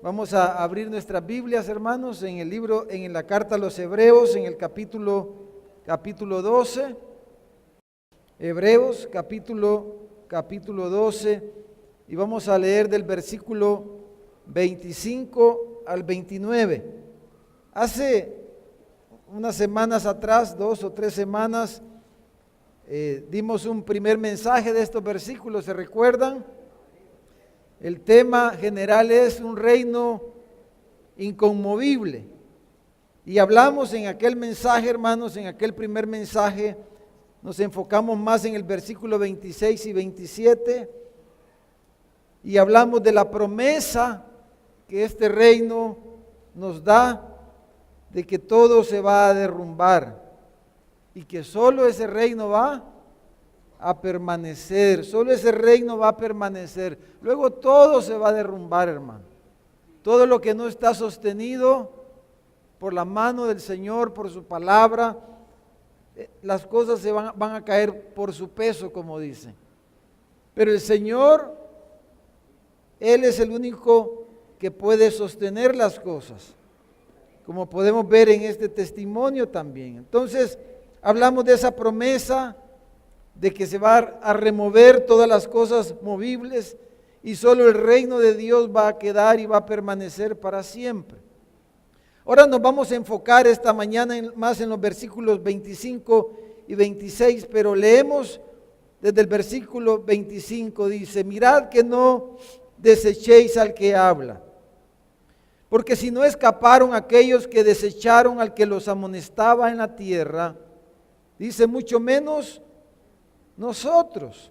Vamos a abrir nuestras Biblias, hermanos, en el libro, en la carta a los Hebreos, en el capítulo 12. Hebreos, capítulo 12, y vamos a leer del versículo 25 al 29. Hace unas semanas atrás, 2 o 3 semanas, dimos un primer mensaje de estos versículos, ¿se recuerdan? El tema general es un reino inconmovible. Y hablamos en aquel mensaje, hermanos, en aquel primer mensaje, nos enfocamos más en el versículo 26 y 27 y hablamos de la promesa que este reino nos da de que todo se va a derrumbar y que solo ese reino va a permanecer, solo ese reino va a permanecer. Luego todo se va a derrumbar, hermano. Todo lo que no está sostenido por la mano del Señor, por su palabra, las cosas se van a caer por su peso, como dicen. Pero el Señor, Él es el único que puede sostener las cosas, como podemos ver en este testimonio también. Entonces, hablamos de esa promesa de que se va a remover todas las cosas movibles y solo el reino de Dios va a quedar y va a permanecer para siempre. Ahora nos vamos a enfocar esta mañana más en los versículos 25 y 26, pero leemos desde el versículo 25, dice: mirad que no desechéis al que habla, porque si no escaparon aquellos que desecharon al que los amonestaba en la tierra, dice, mucho menos nosotros,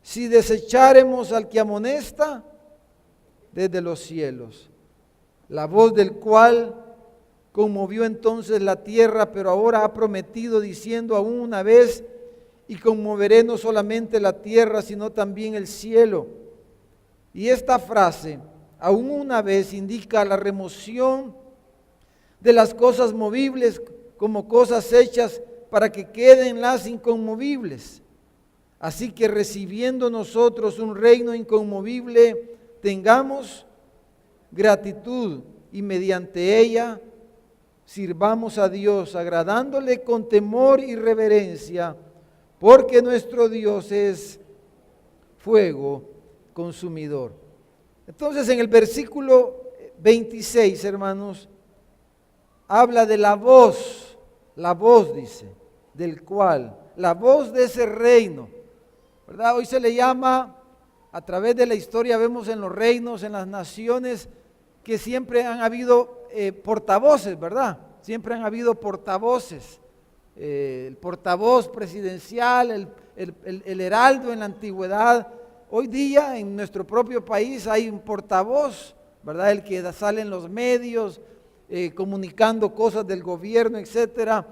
si desecháremos al que amonesta desde los cielos, la voz del cual conmovió entonces la tierra, pero ahora ha prometido diciendo aún una vez, y conmoveré no solamente la tierra, sino también el cielo. Y esta frase, aún una vez, indica la remoción de las cosas movibles como cosas hechas para que queden las inconmovibles. Así que recibiendo nosotros un reino inconmovible, tengamos gratitud y mediante ella sirvamos a Dios, agradándole con temor y reverencia, porque nuestro Dios es fuego consumidor. Entonces en el versículo 26, hermanos, habla de la voz dice, del cual, la voz de ese reino, ¿verdad? Hoy se le llama, a través de la historia vemos en los reinos, en las naciones, que siempre han habido portavoces, ¿verdad? Siempre han habido portavoces. El portavoz presidencial, el heraldo en la antigüedad. Hoy día en nuestro propio país hay un portavoz, ¿verdad? El que sale en los medios comunicando cosas del gobierno, etcétera.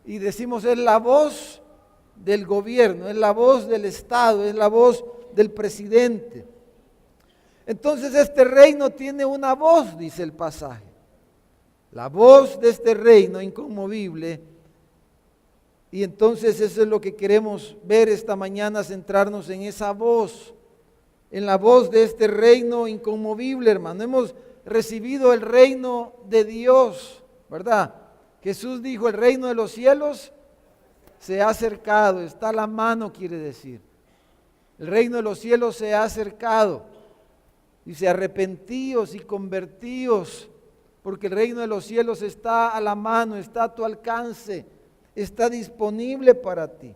Y decimos, es la voz del gobierno, es la voz del Estado, es la voz del presidente. Entonces este reino tiene una voz, dice el pasaje. La voz de este reino inconmovible. Y entonces eso es lo que queremos ver esta mañana, centrarnos en esa voz, en la voz de este reino inconmovible, hermano. Hemos recibido el reino de Dios, ¿verdad? Jesús dijo, el reino de los cielos se ha acercado, está a la mano, quiere decir. El reino de los cielos se ha acercado. Dice, arrepentíos y convertíos, porque el reino de los cielos está a la mano, está a tu alcance, está disponible para ti.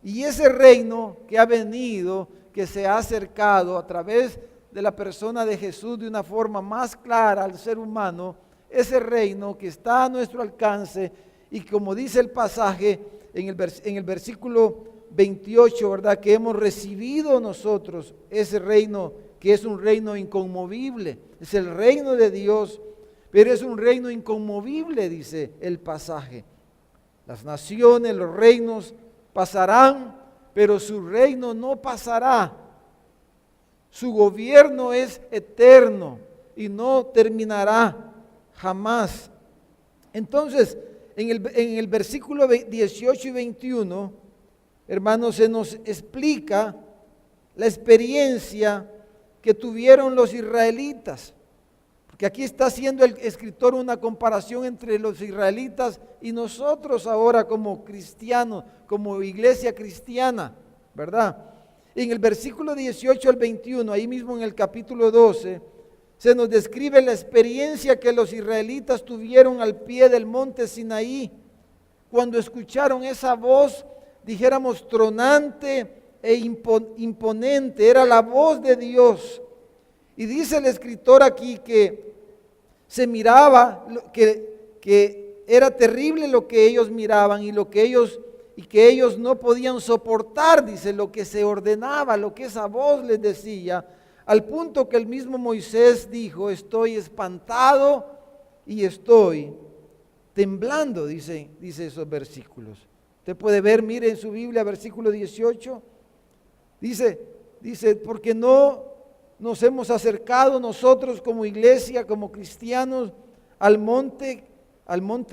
Y ese reino que ha venido, que se ha acercado a través de la persona de Jesús de una forma más clara al ser humano, ese reino que está a nuestro alcance y como dice el pasaje en el versículo 28, ¿verdad? Que hemos recibido nosotros ese reino que es un reino inconmovible, es el reino de Dios, pero es un reino inconmovible, dice el pasaje. Las naciones, los reinos pasarán, pero su reino no pasará. Su gobierno es eterno y no terminará jamás. Entonces, en el versículo 18 y 21, hermanos, se nos explica la experiencia que tuvieron los israelitas. Porque aquí está haciendo el escritor una comparación entre los israelitas y nosotros ahora como cristianos, como iglesia cristiana, ¿verdad? En el versículo 18 al 21, ahí mismo en el capítulo 12, se nos describe la experiencia que los israelitas tuvieron al pie del monte Sinaí, cuando escucharon esa voz, dijéramos, tronante e imponente, era la voz de Dios. Y dice el escritor aquí que se miraba, que era terrible lo que ellos miraban y que ellos no podían soportar, dice, lo que se ordenaba, lo que esa voz les decía, al punto que el mismo Moisés dijo, estoy espantado y estoy temblando, dice esos versículos. Usted puede ver, mire en su Biblia, versículo 18, dice, porque no nos hemos acercado nosotros como iglesia, como cristianos, al monte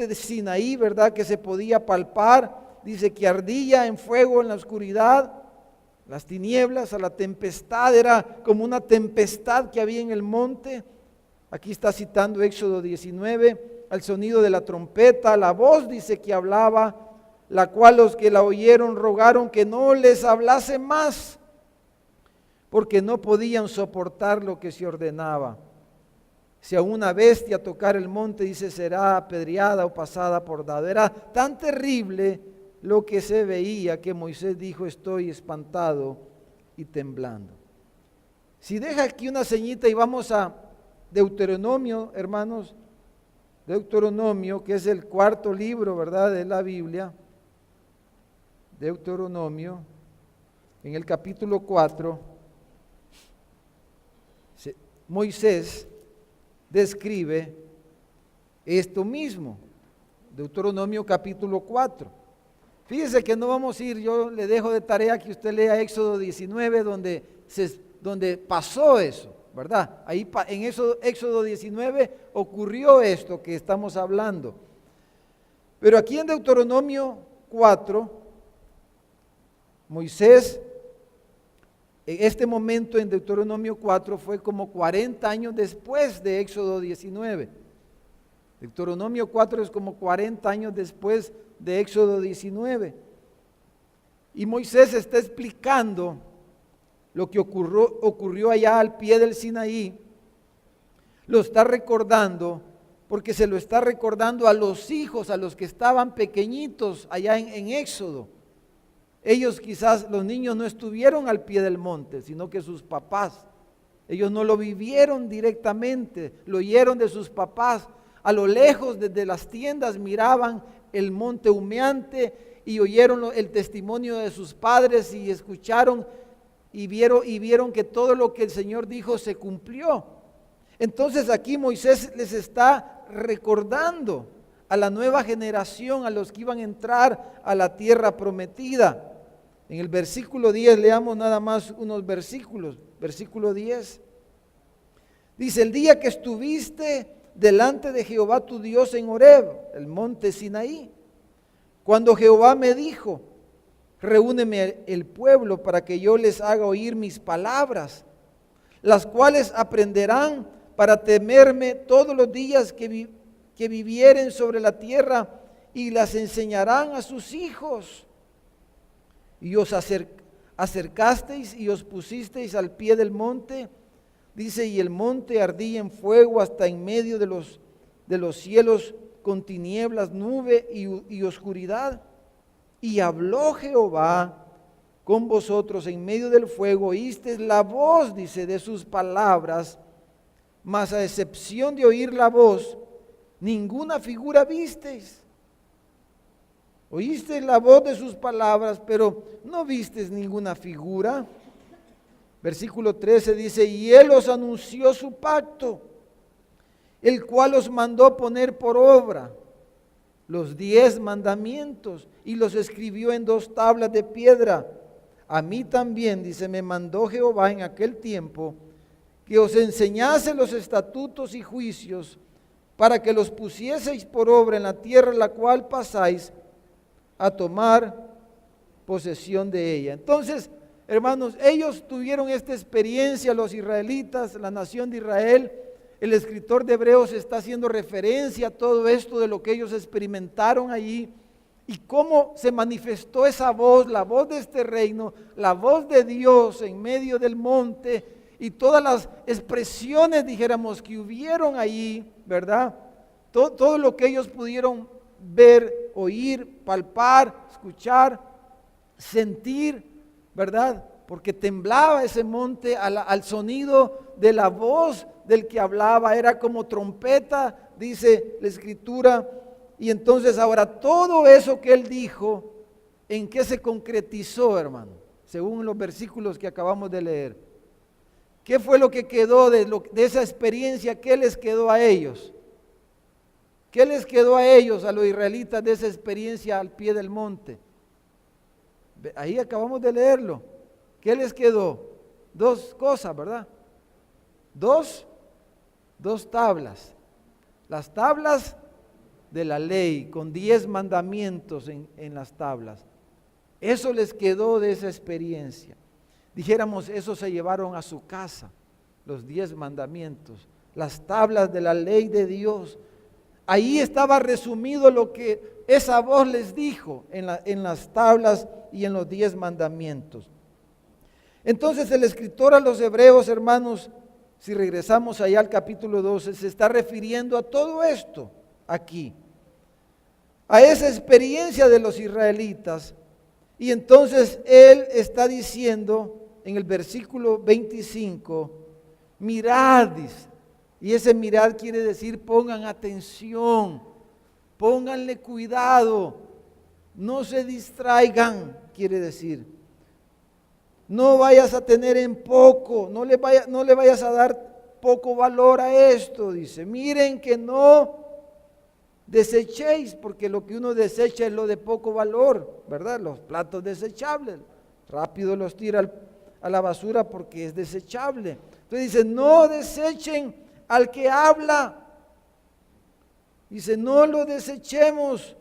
de Sinaí, ¿verdad? Que se podía palpar, dice que ardía en fuego en la oscuridad, las tinieblas, a la tempestad, era como una tempestad que había en el monte. Aquí está citando Éxodo 19, al sonido de la trompeta, la voz dice que hablaba, la cual los que la oyeron rogaron que no les hablase más, porque no podían soportar lo que se ordenaba. Si a una bestia tocar el monte, dice, será apedreada o pasada por dado. Era tan terrible lo que se veía que Moisés dijo, estoy espantado y temblando. Si deja aquí una ceñita y vamos a Deuteronomio, hermanos, Deuteronomio, que es el cuarto libro, ¿verdad?, de la Biblia. Deuteronomio, en el capítulo 4, Moisés describe esto mismo. Deuteronomio capítulo 4. Fíjese que no vamos a ir, yo le dejo de tarea que usted lea Éxodo 19, donde pasó eso, ¿verdad? Ahí en Éxodo 19 ocurrió esto que estamos hablando. Pero aquí en Deuteronomio 4, Moisés, en este momento en Deuteronomio 4 fue como 40 años después de Éxodo 19. Deuteronomio 4 es como 40 años después de Éxodo 19. Y Moisés está explicando lo que ocurrió allá al pie del Sinaí. Lo está recordando porque se lo está recordando a los hijos, a los que estaban pequeñitos allá en Éxodo. Ellos quizás, los niños no estuvieron al pie del monte, sino que sus papás. Ellos no lo vivieron directamente, lo oyeron de sus papás. A lo lejos, desde las tiendas, miraban el monte humeante y oyeron el testimonio de sus padres y escucharon y vieron que todo lo que el Señor dijo se cumplió. Entonces aquí Moisés les está recordando a la nueva generación, a los que iban a entrar a la tierra prometida. En el versículo 10, leamos nada más unos versículos. Versículo 10. Dice, el día que estuviste delante de Jehová tu Dios en Horeb, el monte Sinaí, cuando Jehová me dijo, reúneme el pueblo para que yo les haga oír mis palabras, las cuales aprenderán para temerme todos los días que vivieren sobre la tierra y las enseñarán a sus hijos. Y os acercasteis y os pusisteis al pie del monte, dice, y el monte ardía en fuego hasta en medio de los cielos con tinieblas, nube y oscuridad. Y habló Jehová con vosotros en medio del fuego, oísteis la voz, dice, de sus palabras, mas a excepción de oír la voz, ninguna figura visteis. Oíste la voz de sus palabras, pero no vistes ninguna figura. Versículo 13 dice, y él os anunció su pacto, el cual os mandó poner por obra los 10 mandamientos y los escribió en 2 tablas de piedra. A mí también, dice, me mandó Jehová en aquel tiempo que os enseñase los estatutos y juicios para que los pusieseis por obra en la tierra la cual pasáis a tomar posesión de ella. Entonces, hermanos, ellos tuvieron esta experiencia, los israelitas, la nación de Israel, el escritor de Hebreos está haciendo referencia a todo esto de lo que ellos experimentaron allí y cómo se manifestó esa voz, la voz de este reino, la voz de Dios en medio del monte y todas las expresiones, dijéramos, que hubieron allí, ¿verdad? Todo lo que ellos pudieron ver, oír, palpar, escuchar, sentir, ¿verdad? Porque temblaba ese monte al sonido de la voz del que hablaba, era como trompeta, dice la escritura. Y entonces ahora todo eso que él dijo, ¿en qué se concretizó, hermano? Según los versículos que acabamos de leer. ¿Qué fue lo que quedó de esa experiencia? ¿Qué les quedó a ellos? ¿Qué les quedó a ellos, a los israelitas, de esa experiencia al pie del monte? Ahí acabamos de leerlo. ¿Qué les quedó? Dos cosas, ¿verdad? Dos tablas. Las tablas de la ley, con 10 mandamientos en las tablas. Eso les quedó de esa experiencia. Dijéramos, eso se llevaron a su casa, los 10 mandamientos, las tablas de la ley de Dios. Ahí estaba resumido lo que esa voz les dijo en las tablas y en los 10 mandamientos. Entonces el escritor a los hebreos, hermanos, si regresamos allá al capítulo 12, se está refiriendo a todo esto aquí, a esa experiencia de los israelitas. Y entonces él está diciendo en el versículo 25, mirad, dice, y ese mirad quiere decir pongan atención, pónganle cuidado, no se distraigan, quiere decir. No vayas a tener en poco, no le vayas a dar poco valor a esto, dice. Miren que no desechéis, porque lo que uno desecha es lo de poco valor, ¿verdad? Los platos desechables, rápido los tira a la basura porque es desechable. Entonces dice, no desechen al que habla. Dice, no lo desechemos.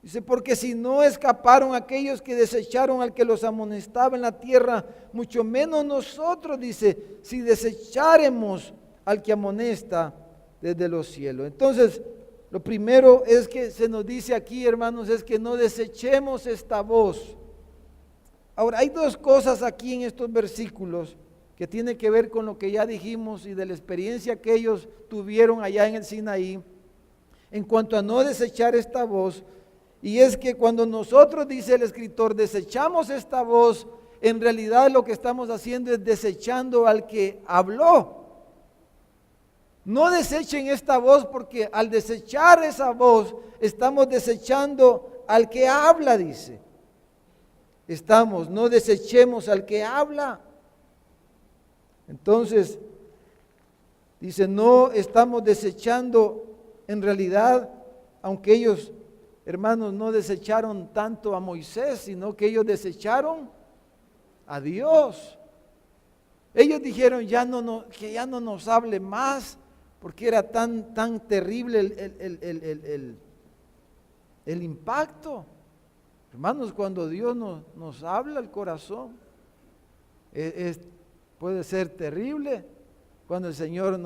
Dice, porque si no escaparon aquellos que desecharon al que los amonestaba en la tierra, mucho menos nosotros, dice, si desecharemos al que amonesta desde los cielos. Entonces, lo primero es que se nos dice aquí, hermanos, es que no desechemos esta voz. Ahora, hay dos cosas aquí en estos versículos que tienen que ver con lo que ya dijimos y de la experiencia que ellos tuvieron allá en el Sinaí, en cuanto a no desechar esta voz. Y es que cuando nosotros, dice el escritor, desechamos esta voz, en realidad lo que estamos haciendo es desechando al que habló. No desechen esta voz, porque al desechar esa voz, estamos desechando al que habla, dice. No desechemos al que habla. Entonces, dice, no estamos desechando en realidad, aunque ellos, hermanos, no desecharon tanto a Moisés, sino que ellos desecharon a Dios. Ellos dijeron, que ya no nos hable más, porque era tan terrible el impacto. Hermanos, cuando Dios nos habla al corazón, puede ser terrible. Cuando el Señor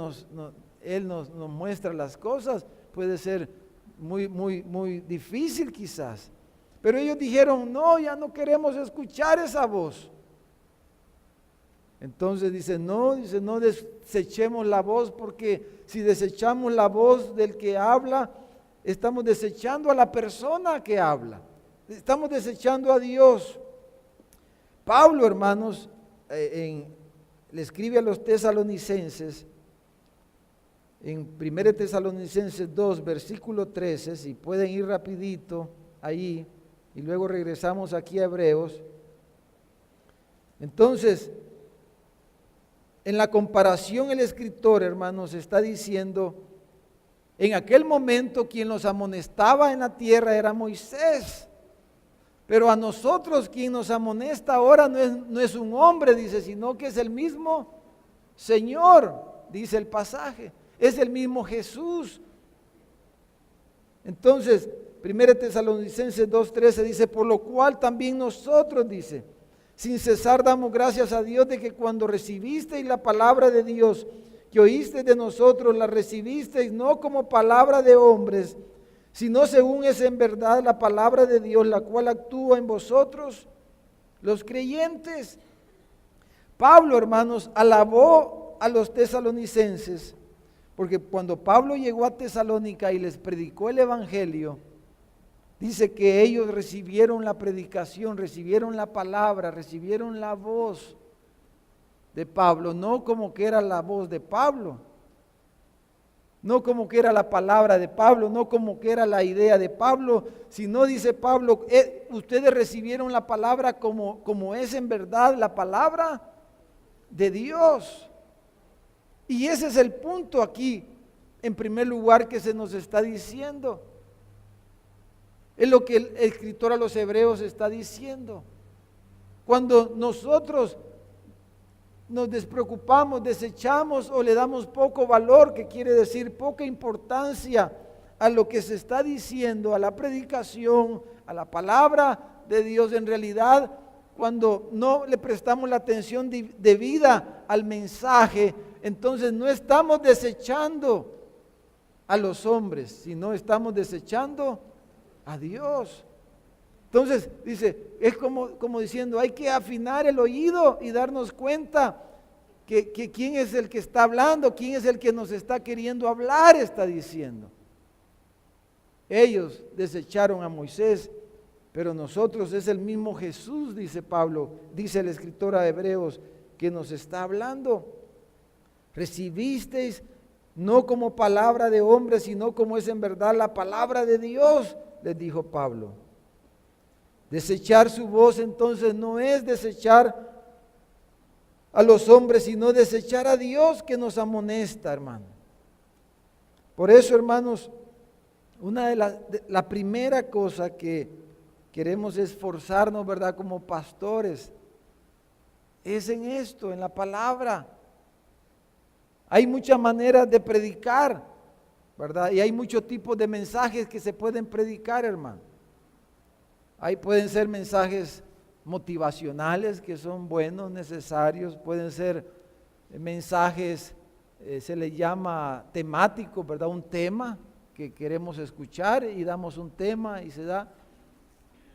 Él nos muestra las cosas, puede ser muy difícil quizás. Pero ellos dijeron, no, ya no queremos escuchar esa voz. Entonces dice, no desechemos la voz, porque si desechamos la voz del que habla, estamos desechando a la persona que habla. Estamos desechando a Dios. Pablo, hermanos, le escribe a los tesalonicenses, en 1 Tesalonicenses 2, versículo 13, si pueden ir rapidito ahí, y luego regresamos aquí a Hebreos. Entonces, en la comparación el escritor, hermanos, está diciendo, en aquel momento quien los amonestaba en la tierra era Moisés, pero a nosotros quien nos amonesta ahora no es un hombre, dice, sino que es el mismo Señor, dice el pasaje. Es el mismo Jesús. Entonces, 1 Tesalonicenses 2:13 dice, por lo cual también nosotros, dice, sin cesar damos gracias a Dios de que cuando recibisteis la palabra de Dios, que que oísteis de nosotros, la recibisteis no como palabra de hombres, sino según es en verdad la palabra de Dios, la cual actúa en vosotros, los creyentes. Pablo, hermanos, alabó a los tesalonicenses, porque cuando Pablo llegó a Tesalónica y les predicó el evangelio, dice que ellos recibieron la predicación, recibieron la palabra, recibieron la voz de Pablo, no como que era la voz de Pablo, no como que era la palabra de Pablo, no como que era la idea de Pablo, sino dice Pablo, ustedes recibieron la palabra como es en verdad la palabra de Dios. Y ese es el punto aquí, en primer lugar, que se nos está diciendo. Es lo que el escritor a los Hebreos está diciendo. Cuando nosotros nos despreocupamos, desechamos o le damos poco valor, que quiere decir poca importancia a lo que se está diciendo, a la predicación, a la palabra de Dios, en realidad, cuando no le prestamos la atención debida al mensaje, entonces no estamos desechando a los hombres, sino estamos desechando a Dios. Entonces dice, es como diciendo, hay que afinar el oído y darnos cuenta que quién es el que está hablando, quién es el que nos está queriendo hablar, está diciendo. Ellos desecharon a Moisés, pero nosotros es el mismo Jesús, dice Pablo, dice el escritor a Hebreos, que nos está hablando. Recibisteis no como palabra de hombre, sino como es en verdad la palabra de Dios, les dijo Pablo. Desechar su voz entonces no es desechar a los hombres, sino desechar a Dios que nos amonesta, hermano. Por eso, hermanos, la primera cosa que queremos esforzarnos, ¿verdad? Como pastores, es en esto, en la palabra. Hay muchas maneras de predicar, ¿verdad? Y hay muchos tipos de mensajes que se pueden predicar, hermano. Ahí pueden ser mensajes motivacionales que son buenos, necesarios, pueden ser mensajes, se les llama temáticos, ¿verdad? Un tema que queremos escuchar y damos un tema y se da.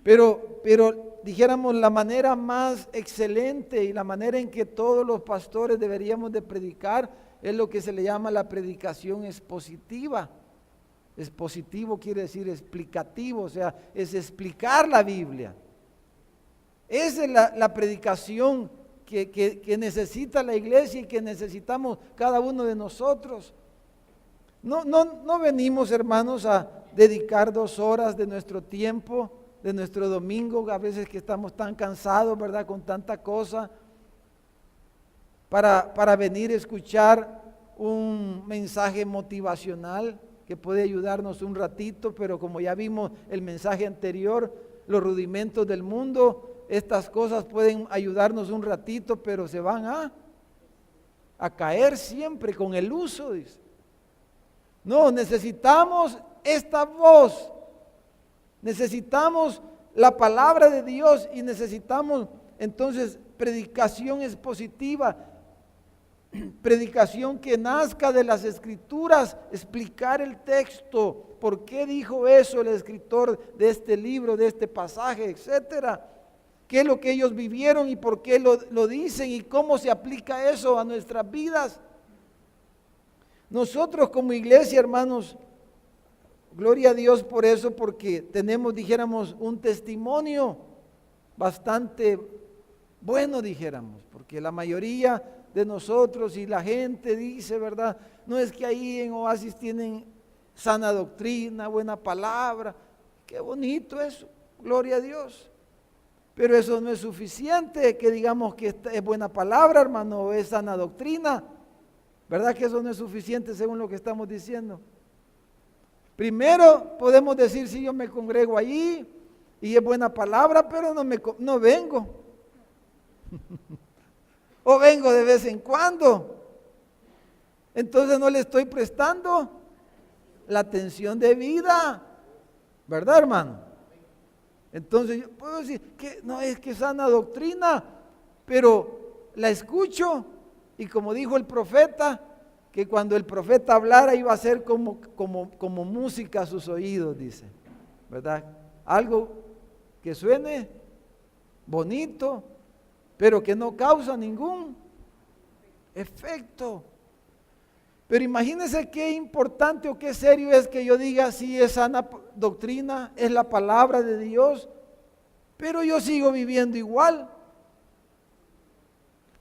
Pero dijéramos la manera más excelente y la manera en que todos los pastores deberíamos de predicar es lo que se le llama la predicación expositiva. Expositivo quiere decir explicativo, o sea, es explicar la Biblia. Esa es la predicación que necesita la iglesia y que necesitamos cada uno de nosotros. No venimos, hermanos, a dedicar 2 horas de nuestro tiempo, de nuestro domingo, a veces que estamos tan cansados, ¿verdad? Con tanta cosa, para venir a escuchar un mensaje motivacional que puede ayudarnos un ratito, pero como ya vimos el mensaje anterior, los rudimentos del mundo, estas cosas pueden ayudarnos un ratito, pero se van a caer siempre con el uso, dice. No, necesitamos esta voz, necesitamos la palabra de Dios y necesitamos entonces predicación expositiva, predicación que nazca de las escrituras, explicar el texto, por qué dijo eso el escritor de este libro, de este pasaje, etcétera. ¿Qué es lo que ellos vivieron y por qué lo dicen y cómo se aplica eso a nuestras vidas? Nosotros como iglesia, hermanos, gloria a Dios por eso, porque tenemos, dijéramos, un testimonio bastante bueno, dijéramos, porque la mayoría de nosotros y la gente dice, ¿verdad? No es que ahí en Oasis tienen sana doctrina, buena palabra, qué bonito eso, gloria a Dios. Pero eso no es suficiente, que digamos que es buena palabra, hermano, es sana doctrina. ¿Verdad que eso no es suficiente según lo que estamos diciendo? Primero podemos decir, si yo me congrego allí y es buena palabra, pero no vengo. O vengo de vez en cuando. Entonces no le estoy prestando la atención debida. ¿Verdad, hermano? Entonces yo puedo decir que no es que sana doctrina, pero la escucho y como dijo el profeta, que cuando el profeta hablara iba a ser como música a sus oídos, dice, ¿verdad? Algo que suene bonito, pero que no causa ningún efecto. Pero imagínense qué importante o qué serio es que yo diga, sí, es sana doctrina, es la palabra de Dios, pero yo sigo viviendo igual.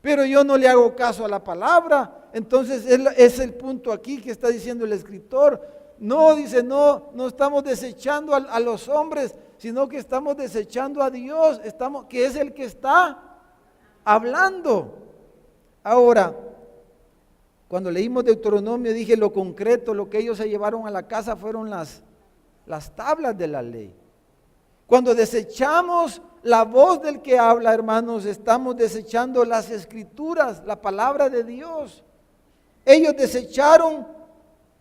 Pero yo no le hago caso a la palabra. Entonces es el punto aquí que está diciendo el escritor. No, dice, no estamos desechando a los hombres, sino que estamos desechando a Dios, que es el que está hablando. Ahora, cuando leímos Deuteronomio, dije lo concreto, lo que ellos se llevaron a la casa fueron las tablas de la ley. Cuando desechamos la voz del que habla, hermanos, estamos desechando las escrituras, la palabra de Dios. Ellos desecharon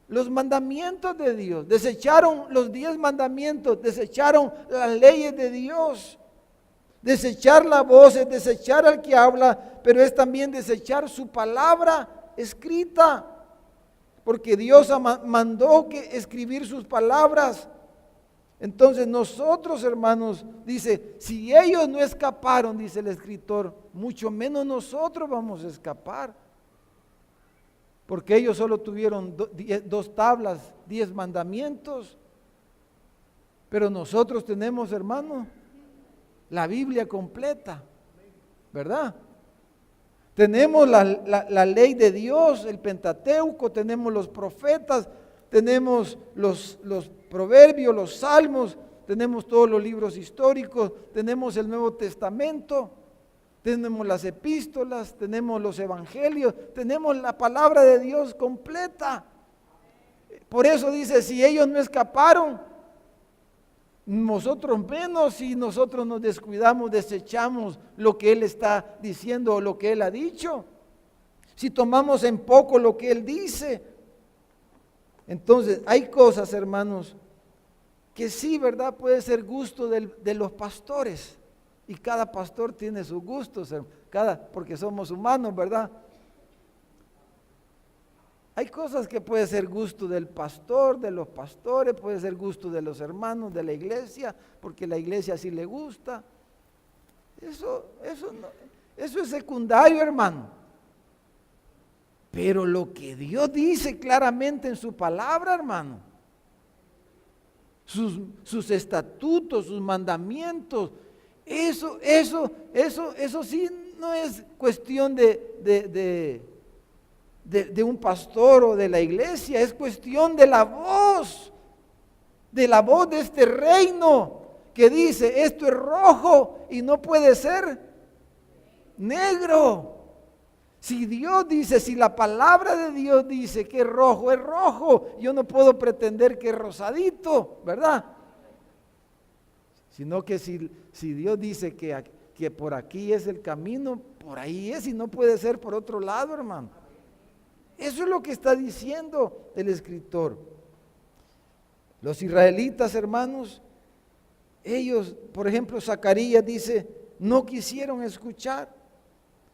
los mandamientos de Dios, desecharon los 10 mandamientos, desecharon las leyes de Dios. Desechar la voz es desechar al que habla, pero es también desechar su palabra escrita, porque Dios mandó que escribir sus palabras. Entonces nosotros, hermanos, dice, si ellos no escaparon, dice el escritor, mucho menos nosotros vamos a escapar. Porque ellos solo tuvieron 2 tablas, 10 mandamientos. Pero nosotros tenemos, hermano, la Biblia completa, ¿verdad? Tenemos la ley de Dios, el Pentateuco, tenemos los profetas, tenemos los proverbios, los salmos, tenemos todos los libros históricos, tenemos el Nuevo Testamento, tenemos las epístolas, tenemos los evangelios, tenemos la palabra de Dios completa. Por eso dice, si ellos no escaparon, nosotros menos, si nosotros nos descuidamos, desechamos lo que Él está diciendo o lo que Él ha dicho. Si tomamos en poco lo que Él dice. Entonces, hay cosas, hermanos, que sí, ¿verdad? Puede ser gusto de los pastores. Y cada pastor tiene sus gustos, porque somos humanos, ¿verdad? Hay cosas que puede ser gusto del pastor, de los pastores, puede ser gusto de los hermanos de la iglesia, porque la iglesia sí le gusta. Eso es secundario, hermano. Pero lo que Dios dice claramente en su palabra, hermano, sus estatutos, sus mandamientos, eso sí no es cuestión de un pastor o de la iglesia, es cuestión de la voz de este reino que dice, esto es rojo y no puede ser negro. Si Dios dice, si la palabra de Dios dice que es rojo, yo no puedo pretender que es rosadito, ¿verdad? Sino que si Dios dice que por aquí es el camino, por ahí es y no puede ser por otro lado, hermano. Eso es lo que está diciendo el escritor. Los israelitas, hermanos, ellos, por ejemplo, Zacarías dice, no quisieron escuchar.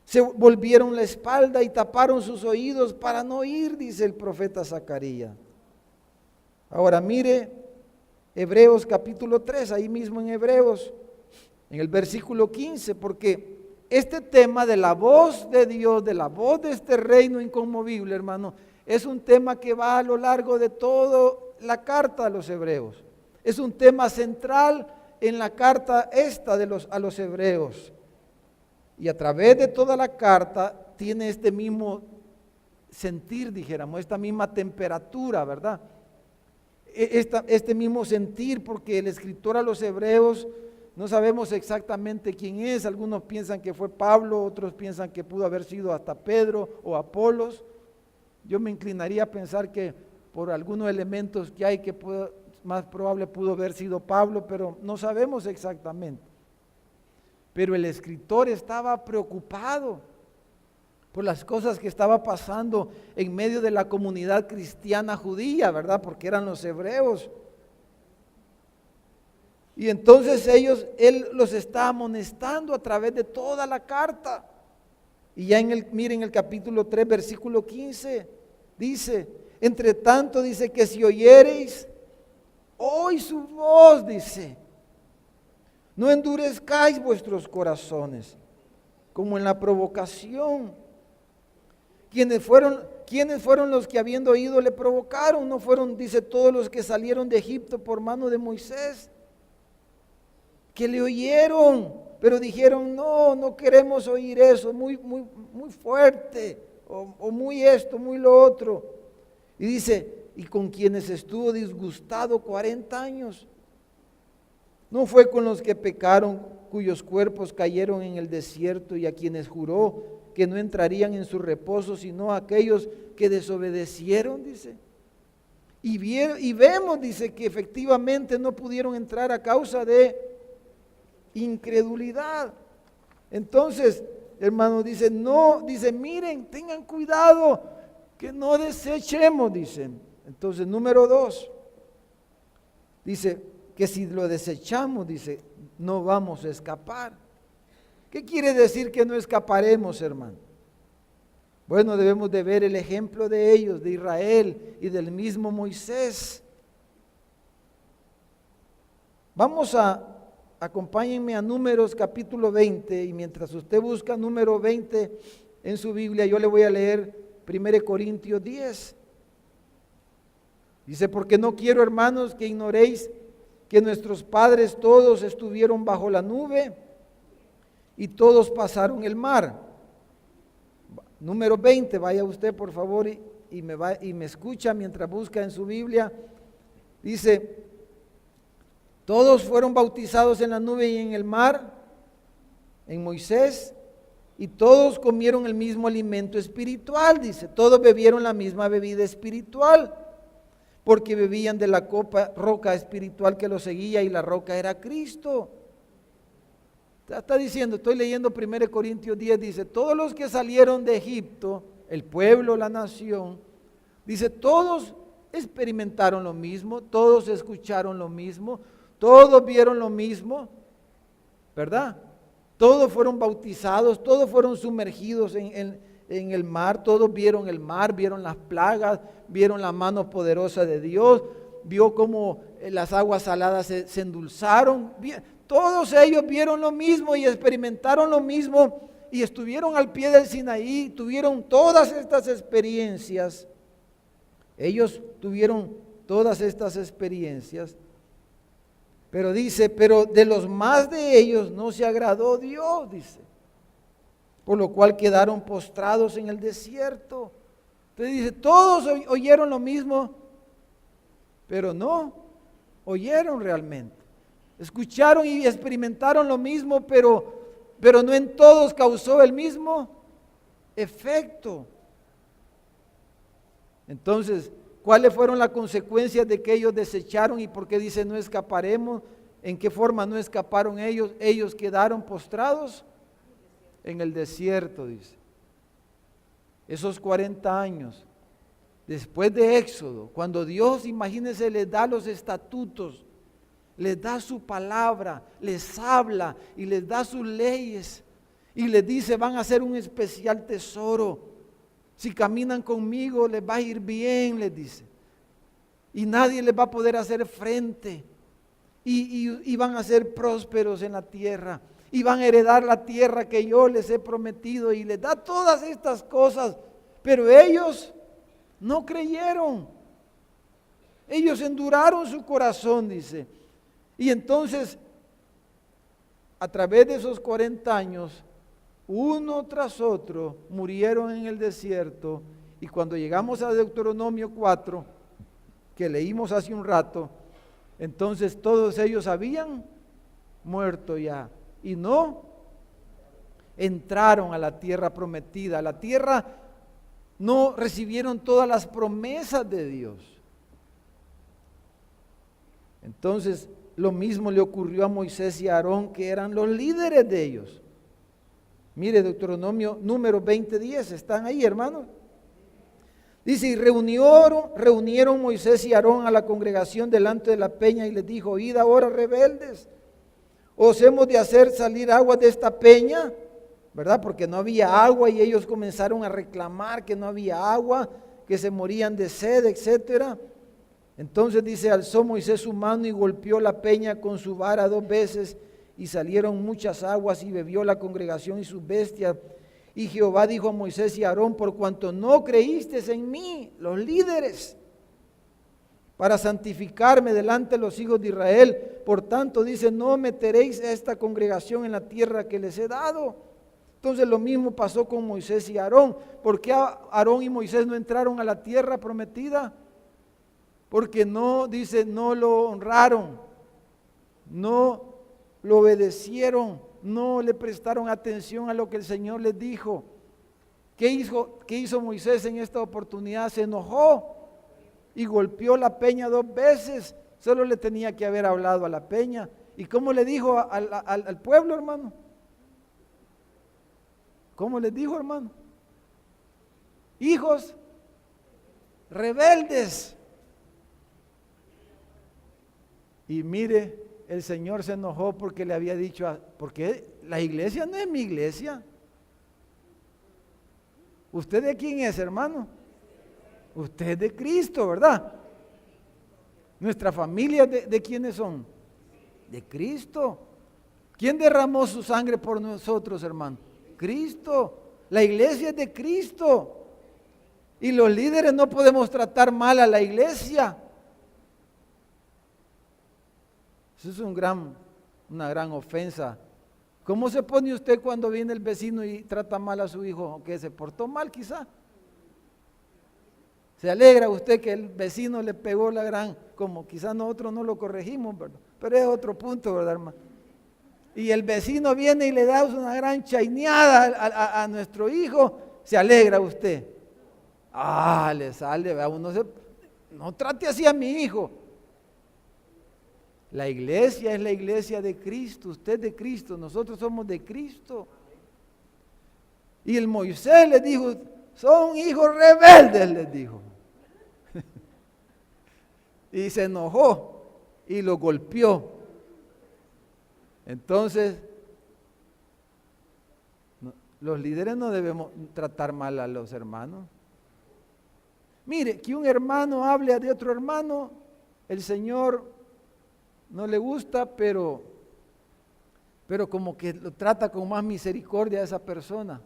Se volvieron la espalda y taparon sus oídos para no oír, dice el profeta Zacarías. Ahora mire Hebreos capítulo 3, ahí mismo en Hebreos, en el versículo 15, porque este tema de la voz de Dios, de la voz de este reino inconmovible, hermano, es un tema que va a lo largo de toda la carta a los hebreos. Es un tema central en la carta esta a los hebreos. Y a través de toda la carta tiene este mismo sentir, dijéramos, esta misma temperatura, ¿verdad? Este mismo sentir, porque el escritor a los hebreos, no sabemos exactamente quién es, algunos piensan que fue Pablo, otros piensan que pudo haber sido hasta Pedro o Apolos. Yo me inclinaría a pensar que por algunos elementos que hay más probable pudo haber sido Pablo, pero no sabemos exactamente. Pero el escritor estaba preocupado por las cosas que estaba pasando en medio de la comunidad cristiana judía, ¿verdad? Porque eran los hebreos. Y entonces él los está amonestando a través de toda la carta. Y ya miren el capítulo 3, versículo 15, Dice, entre tanto, dice que si oyereis hoy su voz, dice, no endurezcáis vuestros corazones, como en la provocación. ¿Quiénes fueron los que habiendo oído le provocaron? No fueron, dice, todos los que salieron de Egipto por mano de Moisés, que le oyeron, pero dijeron, no queremos oír eso, muy fuerte, o muy esto, muy lo otro. Y dice, y con quienes estuvo disgustado 40 años. No fue con los que pecaron, cuyos cuerpos cayeron en el desierto, y a quienes juró que no entrarían en su reposo, sino a aquellos que desobedecieron, dice. Y vemos, dice, que efectivamente no pudieron entrar a causa de incredulidad. Entonces, hermanos, dice, miren, tengan cuidado, que no desechemos, dicen. Entonces, número 2, dice que si lo desechamos, dice, no vamos a escapar. ¿Qué quiere decir que no escaparemos, hermano? Bueno, debemos de ver el ejemplo de ellos, de Israel y del mismo Moisés. Acompáñenme a Números capítulo 20, y mientras usted busca número 20 en su Biblia, yo le voy a leer 1 Corintios 10. Dice, porque no quiero, hermanos, que ignoréis que nuestros padres todos estuvieron bajo la nube y todos pasaron el mar. Número 20, vaya usted por favor y me escucha mientras busca en su Biblia. Dice, todos fueron bautizados en la nube y en el mar, en Moisés, y todos comieron el mismo alimento espiritual, dice, todos bebieron la misma bebida espiritual, porque bebían de la roca espiritual que los seguía, y la roca era Cristo. Está diciendo, estoy leyendo 1 Corintios 10, dice, todos los que salieron de Egipto, el pueblo, la nación, dice, todos experimentaron lo mismo, todos escucharon lo mismo, todos vieron lo mismo, ¿verdad? Todos fueron bautizados, todos fueron sumergidos en el mar, todos vieron el mar, vieron las plagas, vieron la mano poderosa de Dios, vio cómo las aguas saladas se endulzaron, todos ellos vieron lo mismo y experimentaron lo mismo y estuvieron al pie del Sinaí, tuvieron todas estas experiencias. Ellos tuvieron todas estas experiencias, pero dice, pero de los más de ellos no se agradó Dios, dice, por lo cual quedaron postrados en el desierto. Entonces dice, todos oyeron lo mismo, pero no oyeron realmente. Escucharon y experimentaron lo mismo, pero no en todos causó el mismo efecto. Entonces, ¿cuáles fueron las consecuencias de que ellos desecharon y por qué dice no escaparemos? ¿En qué forma no escaparon ellos? Ellos quedaron postrados en el desierto, dice. Esos 40 años, después de Éxodo, cuando Dios, imagínense, les da los estatutos, les da su palabra, les habla y les da sus leyes y les dice, van a hacer un especial tesoro. Si caminan conmigo les va a ir bien, les dice. Y nadie les va a poder hacer frente. Y van a ser prósperos en la tierra. Y van a heredar la tierra que yo les he prometido. Y les da todas estas cosas. Pero ellos no creyeron. Ellos enduraron su corazón, dice. Y entonces, a través de esos 40 años, uno tras otro murieron en el desierto. Y cuando llegamos a Deuteronomio 4, que leímos hace un rato, entonces todos ellos habían muerto ya y no entraron a la tierra prometida. La tierra no recibieron todas las promesas de Dios. Entonces lo mismo le ocurrió a Moisés y a Aarón, que eran los líderes de ellos. Mire, Deuteronomio número 20:10, ¿están ahí, hermanos? Dice, y reunieron Moisés y Aarón a la congregación delante de la peña y les dijo, oíd ahora, rebeldes, ¿os hemos de hacer salir agua de esta peña? ¿Verdad? Porque no había agua y ellos comenzaron a reclamar que no había agua, que se morían de sed, etcétera. Entonces dice, alzó Moisés su mano y golpeó la peña con su vara 2 veces, y salieron muchas aguas, y bebió la congregación y sus bestias. Y Jehová dijo a Moisés y a Aarón, por cuanto no creísteis en mí, los líderes, para santificarme delante de los hijos de Israel, por tanto dice, no meteréis a esta congregación en la tierra que les he dado. Entonces lo mismo pasó con Moisés y Aarón. ¿Por qué Aarón y Moisés no entraron a la tierra prometida? Porque no, dice, no lo honraron, no lo obedecieron, no le prestaron atención a lo que el Señor les dijo. ¿Qué hizo Moisés en esta oportunidad? Se enojó y golpeó la peña 2 veces. Solo le tenía que haber hablado a la peña. ¿Y cómo le dijo al pueblo, hermano? ¿Cómo les dijo, hermano? Hijos rebeldes. Y mire, el Señor se enojó porque le había dicho, porque la iglesia no es mi iglesia. ¿Usted de quién es, hermano? Usted es de Cristo, ¿verdad? Nuestra familia, ¿de quiénes son? De Cristo. ¿Quién derramó su sangre por nosotros, hermano? Cristo. La iglesia es de Cristo. Y los líderes no podemos tratar mal a la iglesia. Eso es una gran ofensa. ¿Cómo se pone usted cuando viene el vecino y trata mal a su hijo? ¿Que se portó mal quizá? Se alegra usted que el vecino le pegó como quizá nosotros no lo corregimos, ¿verdad? Pero es otro punto, ¿verdad, hermano? Y el vecino viene y le da una gran chaineada a nuestro hijo, se alegra usted. Le sale, no trate así a mi hijo. La iglesia es la iglesia de Cristo, usted es de Cristo, nosotros somos de Cristo. Y el Moisés les dijo, son hijos rebeldes, les dijo. Y se enojó y lo golpeó. Entonces, los líderes no debemos tratar mal a los hermanos. Mire, que un hermano hable de otro hermano, el Señor no le gusta, pero como que lo trata con más misericordia a esa persona.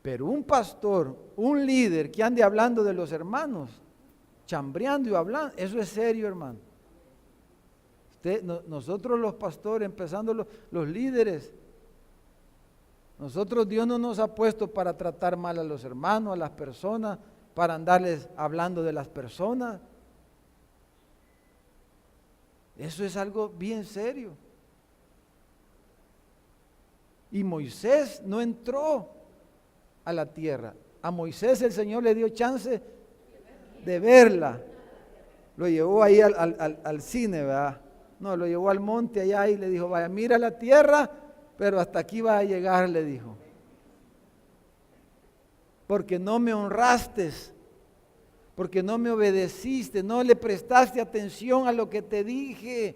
Pero un pastor, un líder que ande hablando de los hermanos, chambreando y hablando, eso es serio, hermano. Nosotros los pastores, empezando los líderes, nosotros Dios no nos ha puesto para tratar mal a los hermanos, a las personas, para andarles hablando de las personas. Eso es algo bien serio. Y Moisés no entró a la tierra. A Moisés el Señor le dio chance de verla. Lo llevó ahí al cine, ¿verdad? No, lo llevó al monte allá y le dijo, vaya, mira la tierra, pero hasta aquí va a llegar, le dijo. Porque no me honraste, porque no me obedeciste, no le prestaste atención a lo que te dije.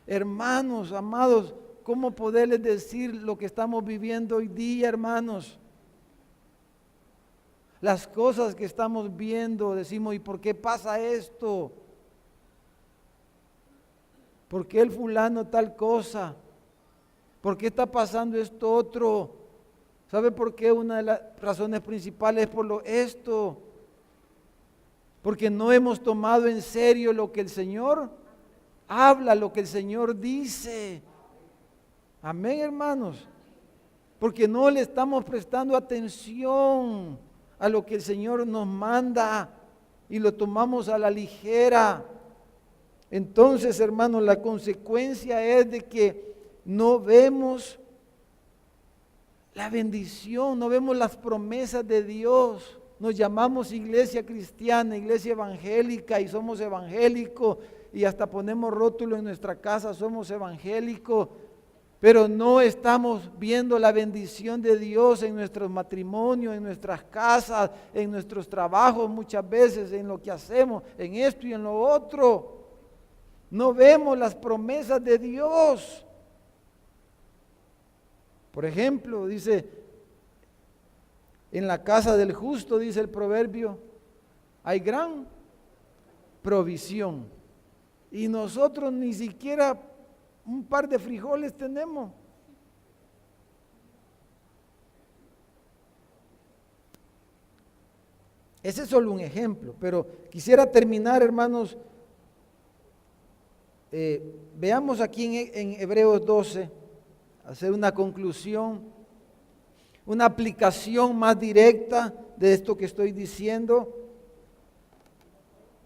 Hermanos, amados, ¿cómo poderles decir lo que estamos viviendo hoy día, hermanos? Las cosas que estamos viendo, decimos, ¿y por qué pasa esto? ¿Por qué el fulano tal cosa? ¿Por qué está pasando esto otro? ¿Sabe por qué? Una de las razones principales es por esto. Porque no hemos tomado en serio lo que el Señor habla, lo que el Señor dice. Amén, hermanos. Porque no le estamos prestando atención a lo que el Señor nos manda y lo tomamos a la ligera. Entonces, hermanos, la consecuencia es de que no vemos la bendición, no vemos las promesas de Dios. Nos llamamos iglesia cristiana, iglesia evangélica y somos evangélicos y hasta ponemos rótulo en nuestra casa, somos evangélicos, pero no estamos viendo la bendición de Dios en nuestros matrimonios, en nuestras casas, en nuestros trabajos muchas veces, en lo que hacemos, en esto y en lo otro. No vemos las promesas de Dios. Por ejemplo, dice, En la casa del justo, dice el proverbio, hay gran provisión. Y nosotros ni siquiera un par de frijoles tenemos. Ese es solo un ejemplo, pero quisiera terminar, hermanos. Veamos aquí en Hebreos 12, hacer una conclusión, una aplicación más directa de esto que estoy diciendo.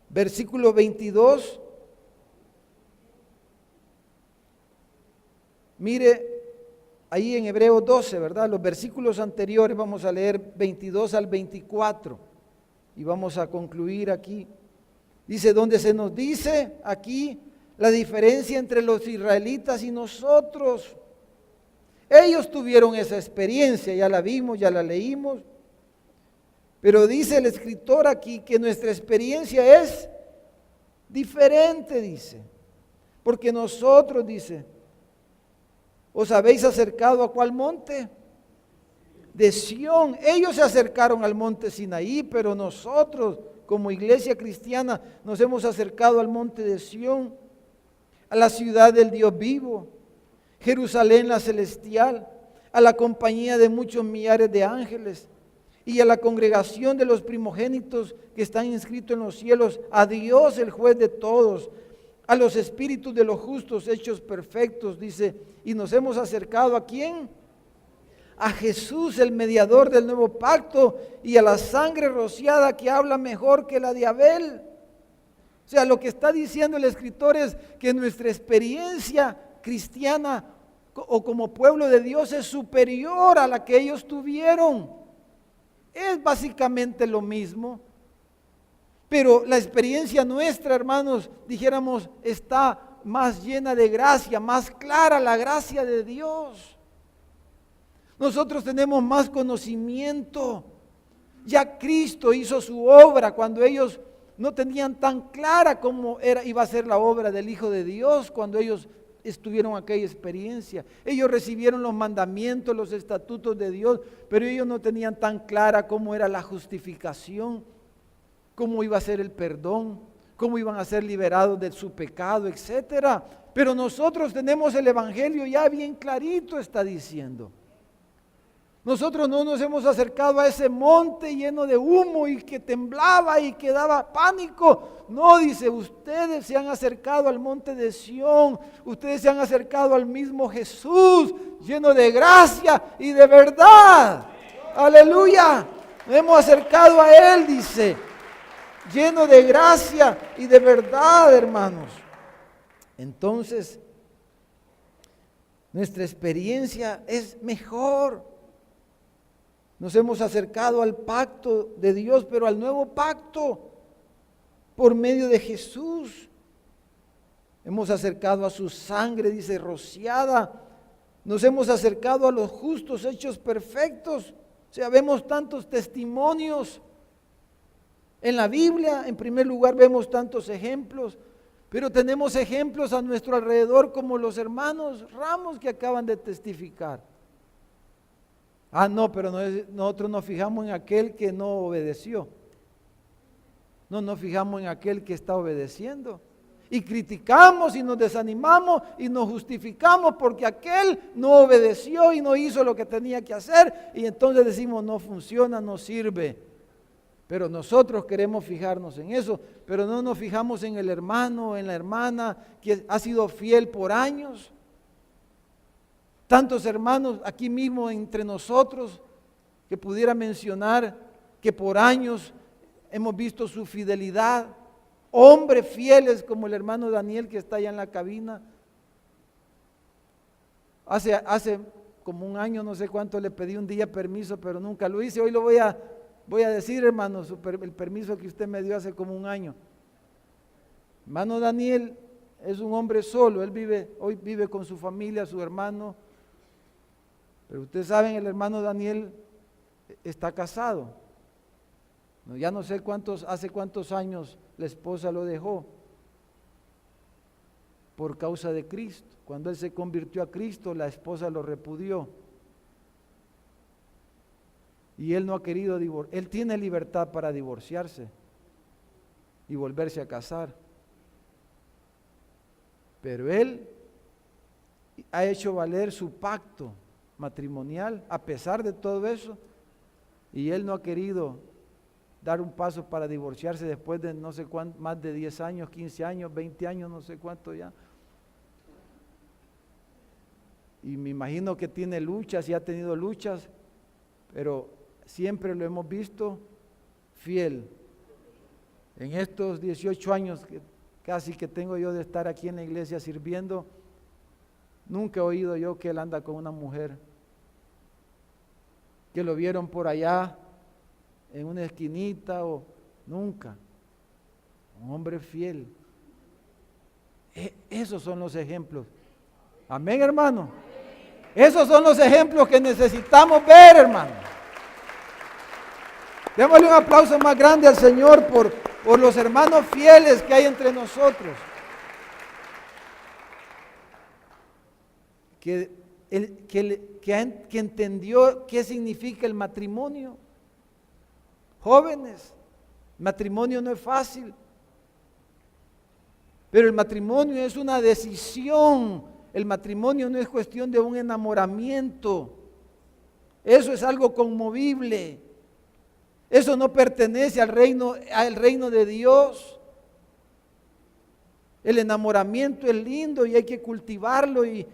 Versículo 22. Mire, ahí en Hebreos 12, ¿verdad? Los versículos anteriores vamos a leer 22 al 24 y vamos a concluir aquí. Dice, donde se nos dice aquí la diferencia entre los israelitas y nosotros. Ellos tuvieron esa experiencia, ya la vimos, ya la leímos. Pero dice el escritor aquí que nuestra experiencia es diferente, dice. Porque nosotros, dice, ¿os habéis acercado a cuál monte? De Sión. Ellos se acercaron al monte Sinaí, pero nosotros, como iglesia cristiana, nos hemos acercado al monte de Sión, a la ciudad del Dios vivo, Jerusalén la celestial, a la compañía de muchos millares de ángeles y a la congregación de los primogénitos que están inscritos en los cielos, a Dios el juez de todos, a los espíritus de los justos hechos perfectos, dice, y nos hemos acercado ¿a quién? A Jesús, el mediador del nuevo pacto, y a la sangre rociada que habla mejor que la de Abel. O sea, lo que está diciendo el escritor es que nuestra experiencia cristiana o como pueblo de Dios es superior a la que ellos tuvieron. Es básicamente lo mismo. Pero la experiencia nuestra, hermanos, dijéramos, está más llena de gracia, más clara la gracia de Dios. Nosotros tenemos más conocimiento. Ya Cristo hizo su obra cuando ellos no tenían tan clara cómo iba a ser la obra del Hijo de Dios cuando ellos estuvieron aquella experiencia. Ellos recibieron los mandamientos, los estatutos de Dios, pero ellos no tenían tan clara cómo era la justificación, cómo iba a ser el perdón, cómo iban a ser liberados de su pecado, etcétera. Pero nosotros tenemos el evangelio ya bien clarito, está diciendo. Nosotros no nos hemos acercado a ese monte lleno de humo y que temblaba y que daba pánico. No, dice, ustedes se han acercado al monte de Sión, ustedes se han acercado al mismo Jesús, lleno de gracia y de verdad. Aleluya, nos hemos acercado a Él, dice, lleno de gracia y de verdad, hermanos. Entonces, nuestra experiencia es mejor. Nos hemos acercado al pacto de Dios, pero al nuevo pacto por medio de Jesús. Hemos acercado a su sangre, dice, rociada. Nos hemos acercado a los justos hechos perfectos. O sea, vemos tantos testimonios en la Biblia. En primer lugar, vemos tantos ejemplos, pero tenemos ejemplos a nuestro alrededor como los hermanos Ramos que acaban de testificar. No, pero nosotros nos fijamos en aquel que no obedeció. No nos fijamos en aquel que está obedeciendo. Y criticamos y nos desanimamos y nos justificamos porque aquel no obedeció y no hizo lo que tenía que hacer. Y entonces decimos, no funciona, no sirve. Pero nosotros queremos fijarnos en eso, pero no nos fijamos en el hermano, en la hermana que ha sido fiel por años. Tantos hermanos aquí mismo entre nosotros que pudiera mencionar que por años hemos visto su fidelidad, hombres fieles como el hermano Daniel que está allá en la cabina. Hace como un año, no sé cuánto, le pedí un día permiso, pero nunca lo hice. Hoy lo voy a decir, hermano, el permiso que usted me dio hace como un año. Hermano Daniel es un hombre solo, hoy vive con su familia, su hermano. Pero ustedes saben, el hermano Daniel está casado. Ya no sé hace cuántos años la esposa lo dejó por causa de Cristo. Cuando él se convirtió a Cristo, la esposa lo repudió. Y él no ha querido divorciarse. Él tiene libertad para divorciarse y volverse a casar. Pero él ha hecho valer su pacto matrimonial a pesar de todo eso. Y él no ha querido dar un paso para divorciarse después de no sé cuánto, más de 10 años, 15 años, 20 años, no sé cuánto ya. Y me imagino que tiene luchas y ha tenido luchas, pero siempre lo hemos visto fiel. En estos 18 años que casi que tengo yo de estar aquí en la iglesia sirviendo, nunca he oído yo que él anda con una mujer, que lo vieron por allá en una esquinita o nunca. Un hombre fiel. Esos son los ejemplos. Amén, hermano. Esos son los ejemplos que necesitamos ver, hermano. Démosle un aplauso más grande al Señor por los hermanos fieles que hay entre nosotros. Que entendió qué significa el matrimonio. Jóvenes, matrimonio no es fácil, pero el matrimonio es una decisión. El matrimonio no es cuestión de un enamoramiento. Eso es algo conmovible. Eso no pertenece al reino de Dios. El enamoramiento es lindo y hay que cultivarlo, y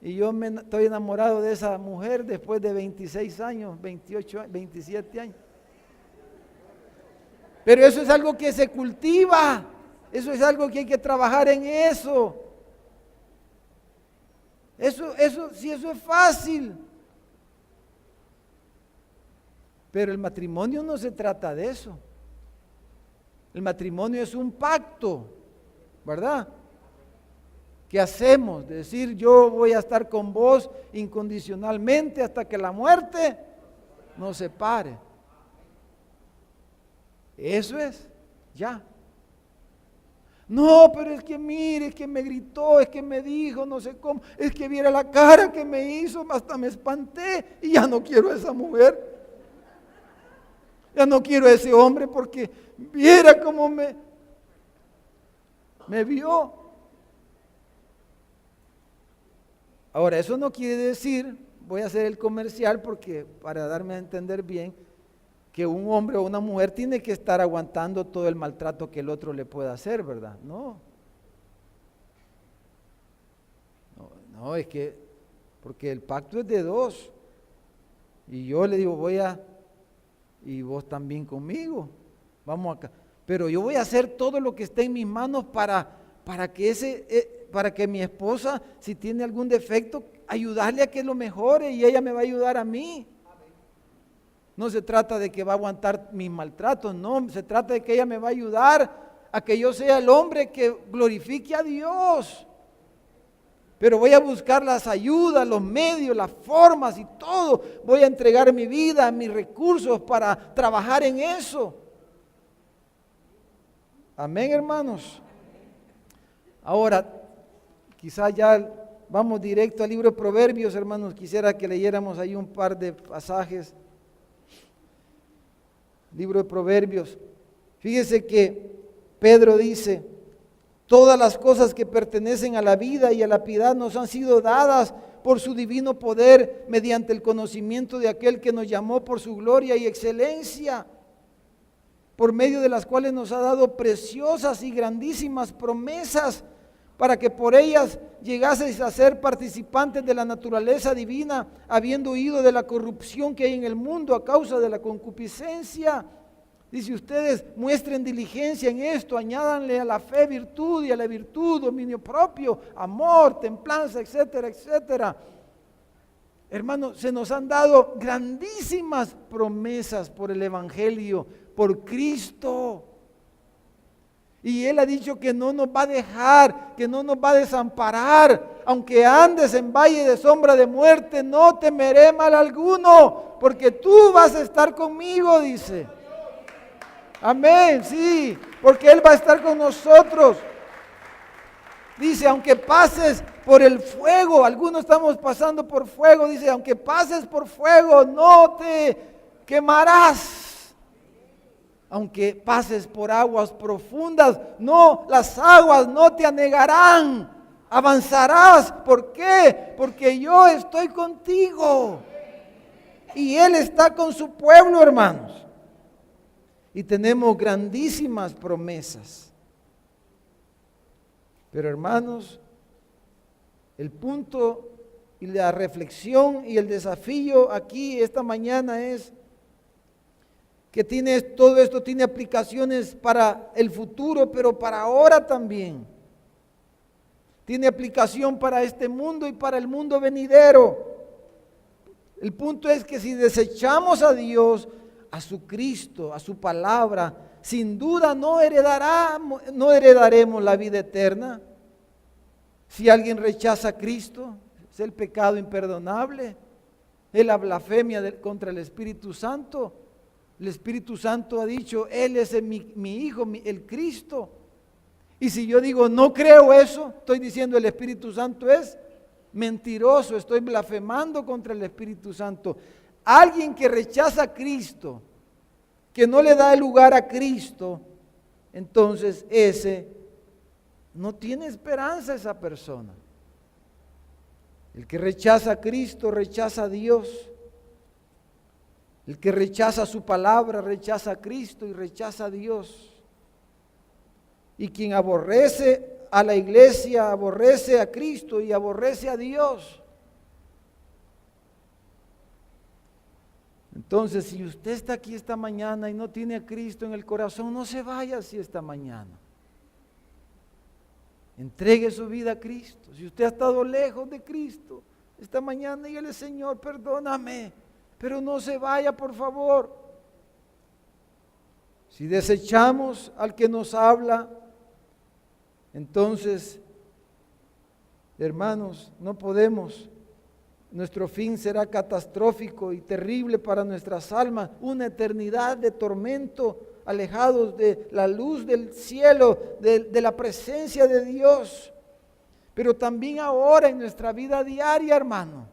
yo estoy enamorado de esa mujer después de 26 años, 28, 27 años. Pero eso es algo que se cultiva, eso es algo que hay que trabajar en eso. Eso es fácil. Pero el matrimonio no se trata de eso. El matrimonio es un pacto, ¿verdad? ¿Qué hacemos? Decir, yo voy a estar con vos incondicionalmente hasta que la muerte nos separe. Eso es, ya. No, pero es que mire, es que me gritó, es que me dijo, no sé cómo, es que viera la cara que me hizo, hasta me espanté y ya no quiero a esa mujer. Ya no quiero a ese hombre porque viera cómo me vio. Ahora, eso no quiere decir, voy a hacer el comercial porque para darme a entender bien, que un hombre o una mujer tiene que estar aguantando todo el maltrato que el otro le pueda hacer, ¿verdad? No, es que, porque el pacto es de dos, y yo le digo, y vos también conmigo, vamos acá, pero yo voy a hacer todo lo que esté en mis manos para que mi esposa, si tiene algún defecto, ayudarle a que lo mejore, y ella me va a ayudar a mí. No se trata de que va a aguantar mis maltratos, no, se trata de que ella me va a ayudar a que yo sea el hombre que glorifique a Dios. Pero voy a buscar las ayudas, los medios, las formas y todo. Voy a entregar mi vida, mis recursos para trabajar en eso. Amén, hermanos. Ahora, quizás ya vamos directo al libro de Proverbios, hermanos. Quisiera que leyéramos ahí un par de pasajes. Libro de Proverbios. Fíjese que Pedro dice, todas las cosas que pertenecen a la vida y a la piedad nos han sido dadas por su divino poder mediante el conocimiento de aquel que nos llamó por su gloria y excelencia, por medio de las cuales nos ha dado preciosas y grandísimas promesas, para que por ellas llegaseis a ser participantes de la naturaleza divina, habiendo huido de la corrupción que hay en el mundo a causa de la concupiscencia. Dice, ustedes muestren diligencia en esto, añádanle a la fe virtud, y a la virtud dominio propio, amor, templanza, etcétera, etcétera. Hermanos, se nos han dado grandísimas promesas por el Evangelio, por Cristo. Y Él ha dicho que no nos va a dejar, que no nos va a desamparar. Aunque andes en valle de sombra de muerte, no temeré mal alguno, porque tú vas a estar conmigo, dice. Amén, sí, porque Él va a estar con nosotros. Dice, aunque pases por el fuego, algunos estamos pasando por fuego, dice, aunque pases por fuego, no te quemarás. Aunque pases por aguas profundas, no, las aguas no te anegarán. Avanzarás. ¿Por qué? Porque yo estoy contigo. Y Él está con su pueblo, hermanos. Y tenemos grandísimas promesas. Pero hermanos, el punto y la reflexión y el desafío aquí esta mañana es que todo esto tiene aplicaciones para el futuro, pero para ahora también. Tiene aplicación para este mundo y para el mundo venidero. El punto es que si desechamos a Dios, a su Cristo, a su palabra, sin duda no heredaremos la vida eterna. Si alguien rechaza a Cristo, es el pecado imperdonable, es la blasfemia contra el Espíritu Santo. El Espíritu Santo ha dicho, Él es mi Hijo, el Cristo. Y si yo digo, no creo eso, estoy diciendo el Espíritu Santo es mentiroso, estoy blasfemando contra el Espíritu Santo. Alguien que rechaza a Cristo, que no le da el lugar a Cristo, entonces ese no tiene esperanza esa persona. El que rechaza a Cristo, rechaza a Dios. El que rechaza su palabra, rechaza a Cristo y rechaza a Dios. Y quien aborrece a la iglesia, aborrece a Cristo y aborrece a Dios. Entonces, si usted está aquí esta mañana y no tiene a Cristo en el corazón, no se vaya así esta mañana. Entregue su vida a Cristo. Si usted ha estado lejos de Cristo esta mañana, dígale, Señor, perdóname, pero no se vaya, por favor. Si desechamos al que nos habla, entonces, hermanos, no podemos. Nuestro fin será catastrófico y terrible para nuestras almas, una eternidad de tormento, alejados de la luz del cielo, de la presencia de Dios. Pero también ahora en nuestra vida diaria, hermano,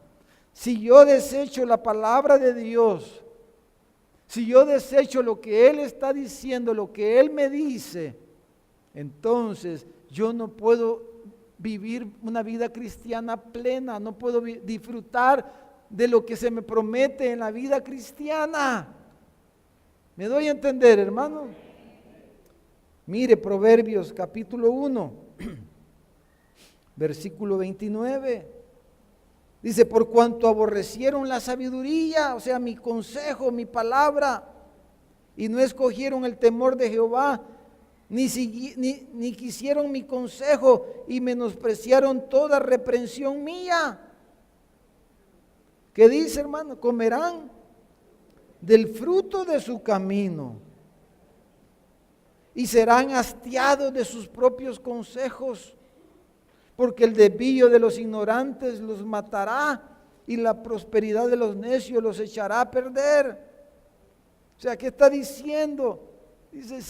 si yo desecho la palabra de Dios, si yo desecho lo que Él está diciendo, lo que Él me dice, entonces yo no puedo vivir una vida cristiana plena, no puedo disfrutar de lo que se me promete en la vida cristiana. ¿Me doy a entender, hermano? Mire Proverbios capítulo 1, versículo 29. Dice, por cuanto aborrecieron la sabiduría, o sea, mi consejo, mi palabra, y no escogieron el temor de Jehová, ni quisieron mi consejo y menospreciaron toda reprensión mía. ¿Qué dice, hermano? Comerán del fruto de su camino y serán hastiados de sus propios consejos, porque el desvío de los ignorantes los matará y la prosperidad de los necios los echará a perder. O sea, ¿qué está diciendo? Dice,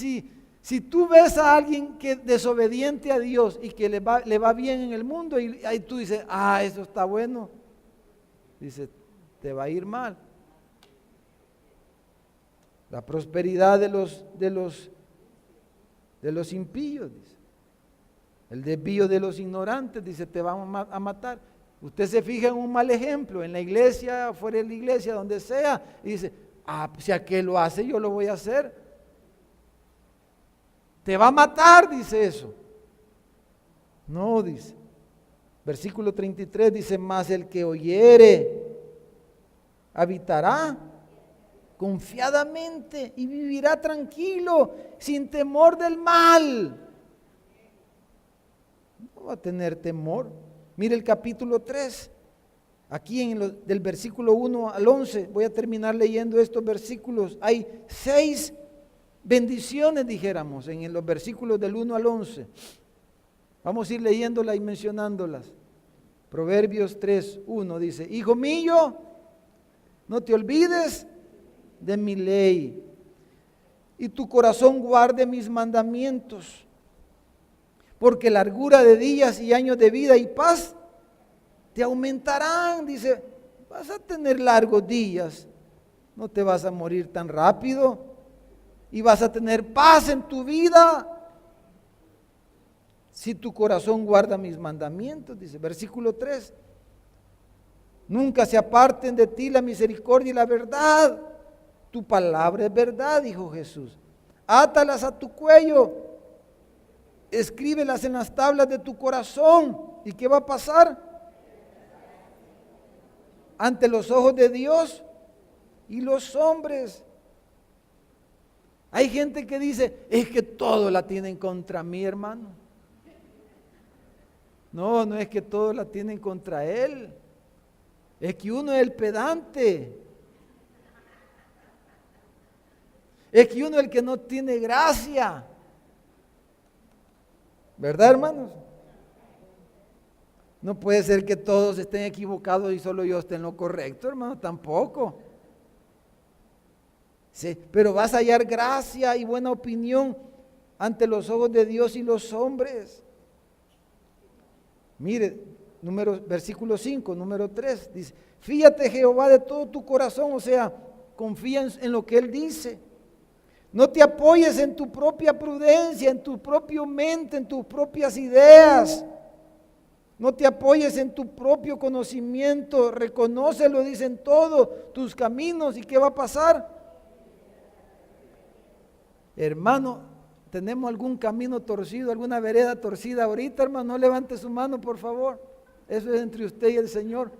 si tú ves a alguien que es desobediente a Dios y que le va bien en el mundo y ahí tú dices, eso está bueno, dice, te va a ir mal. La prosperidad de los impíos, dice. El desvío de los ignorantes, dice, te van a matar. Usted se fija en un mal ejemplo, en la iglesia, fuera de la iglesia, donde sea, y dice, si aquel lo hace, yo lo voy a hacer. Te va a matar, dice eso. No, dice. Versículo 33 dice, mas el que oyere habitará confiadamente y vivirá tranquilo, sin temor del mal. No va a tener temor. Mire el capítulo 3. Aquí del versículo 1 al 11, voy a terminar leyendo estos versículos. Hay 6 bendiciones, dijéramos, en los versículos del 1 al 11. Vamos a ir leyéndolas y mencionándolas. Proverbios 3:1 dice, hijo mío, no te olvides de mi ley, y tu corazón guarde mis mandamientos, porque largura de días y años de vida y paz te aumentarán. Dice, vas a tener largos días No te vas a morir tan rápido y vas a tener paz en tu vida si tu corazón guarda mis mandamientos, dice versículo 3. Nunca se aparten de ti la misericordia y la verdad. Tu palabra es verdad, dijo Jesús. Átalas a tu cuello, escríbelas en las tablas de tu corazón. ¿Y qué va a pasar? Ante los ojos de Dios y los hombres. Hay gente que dice, es que todo la tienen contra mí, hermano. No, no es que todo la tienen contra él. Es que uno es el pedante. Es que uno es el que no tiene gracia. ¿Verdad, hermanos? No puede ser que todos estén equivocados y solo yo esté en lo correcto, hermano, tampoco. Sí, pero vas a hallar gracia y buena opinión ante los ojos de Dios y los hombres. Mire, versículo 5, número 3, dice, fíate Jehová de todo tu corazón, o sea, confía en lo que Él dice. No te apoyes en tu propia prudencia, en tu propia mente, en tus propias ideas. No te apoyes en tu propio conocimiento, reconócelo, dicen todos tus caminos. ¿Y qué va a pasar? Hermano, ¿tenemos algún camino torcido, alguna vereda torcida ahorita, hermano? No levante su mano, por favor. Eso es entre usted y el Señor.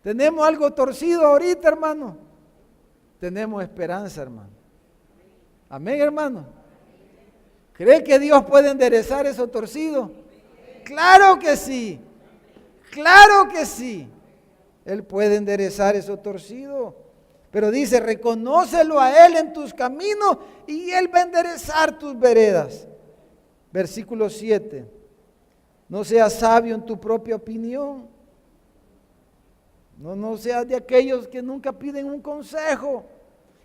¿Tenemos algo torcido ahorita, hermano? Tenemos esperanza, hermano. Amén, hermano. ¿Cree que Dios puede enderezar eso torcido? Claro que sí. Claro que sí. Él puede enderezar eso torcido. Pero dice, reconócelo a Él en tus caminos y Él va a enderezar tus veredas. Versículo 7. No seas sabio en tu propia opinión. No seas de aquellos que nunca piden un consejo.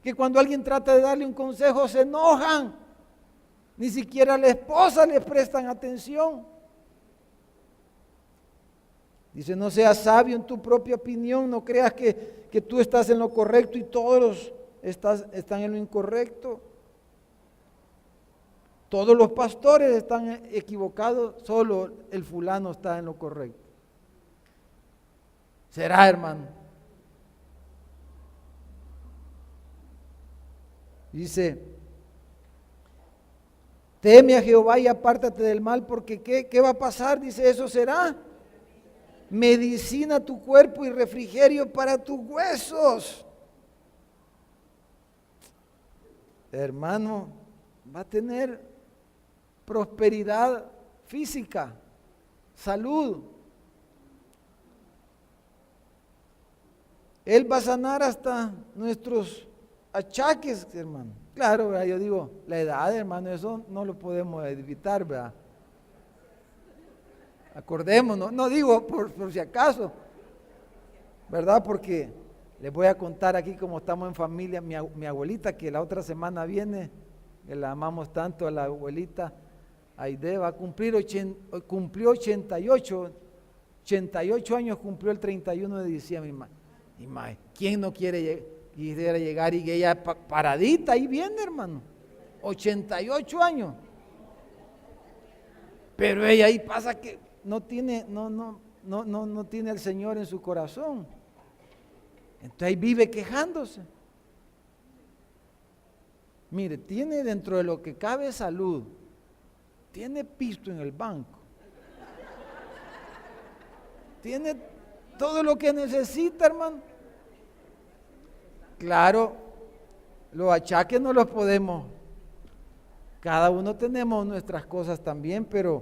Que cuando alguien trata de darle un consejo se enojan. Ni siquiera a la esposa le prestan atención. Dice, no seas sabio en tu propia opinión, no creas que tú estás en lo correcto y todos están en lo incorrecto. Todos los pastores están equivocados, solo el fulano está en lo correcto. ¿Será, hermano? Dice, teme a Jehová y apártate del mal, porque ¿qué va a pasar? Dice, eso será medicina a tu cuerpo y refrigerio para tus huesos. Hermano, va a tener prosperidad física, salud. Él va a sanar hasta nuestros achaques, hermano. Claro, ¿verdad? Yo digo, la edad, hermano, eso no lo podemos evitar, ¿verdad? Acordémonos, no digo por si acaso, ¿verdad? Porque les voy a contar aquí como estamos en familia, mi abuelita que la otra semana viene, que la amamos tanto a la abuelita Aide, va a cumplió 88 años, cumplió el 31 de diciembre. ¿Quién no quisiera llegar y ella paradita ahí viene, hermano? 88 años. Pero ella ahí pasa que no tiene al Señor en su corazón. Entonces ahí vive quejándose. Mire, tiene dentro de lo que cabe salud, tiene pisto en el banco, tiene todo lo que necesita, hermano. Claro, los achaques no los podemos, cada uno tenemos nuestras cosas también, pero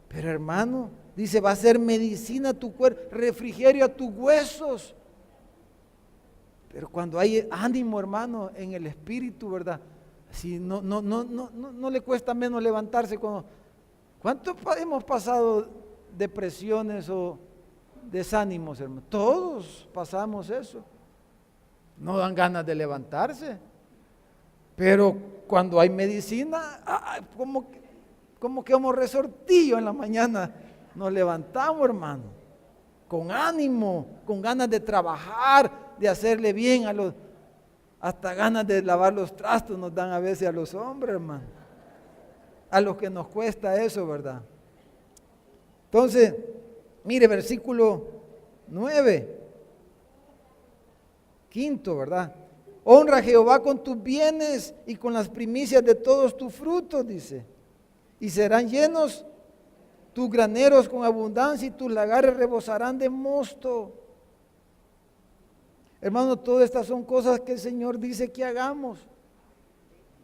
hermano, dice, va a ser medicina a tu cuerpo, refrigerio a tus huesos. Pero cuando hay ánimo, hermano, en el espíritu, ¿verdad? Si no le cuesta menos levantarse. ¿Cuántos hemos pasado depresiones o desánimos, hermano? Todos pasamos eso. No dan ganas de levantarse. Pero cuando hay medicina, como que como resortillo en la mañana nos levantamos, hermano, con ánimo, con ganas de trabajar, de hacerle bien Hasta ganas de lavar los trastos nos dan a veces a los hombres, hermano. A los que nos cuesta eso, ¿verdad? Entonces, mire, versículo 9, quinto, ¿verdad? Honra a Jehová con tus bienes y con las primicias de todos tus frutos, dice. Y serán llenos tus graneros con abundancia y tus lagares rebosarán de mosto. Hermano, todas estas son cosas que el Señor dice que hagamos.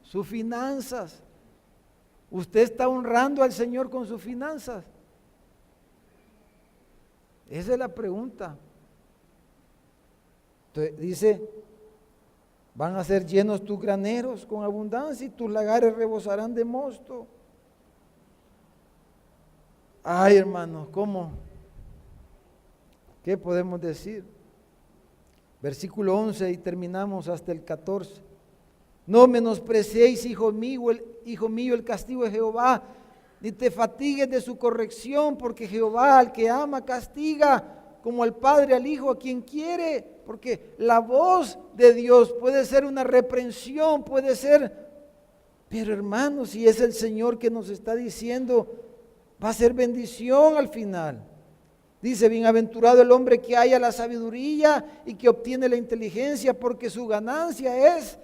Sus finanzas. ¿Usted está honrando al Señor con sus finanzas? Esa es la pregunta. Entonces, dice, van a ser llenos tus graneros con abundancia y tus lagares rebosarán de mosto. Ay, hermanos, ¿cómo? ¿Qué podemos decir? Versículo 11 y terminamos hasta el 14. No menospreciéis, hijo mío, el castigo de Jehová, ni te fatigues de su corrección, porque Jehová al que ama castiga, como al padre al hijo a quien quiere, porque la voz de Dios puede ser una reprensión, puede ser, pero hermanos, si es el Señor que nos está diciendo, va a ser bendición al final. Dice, bienaventurado el hombre que haya la sabiduría y que obtiene la inteligencia, porque su ganancia es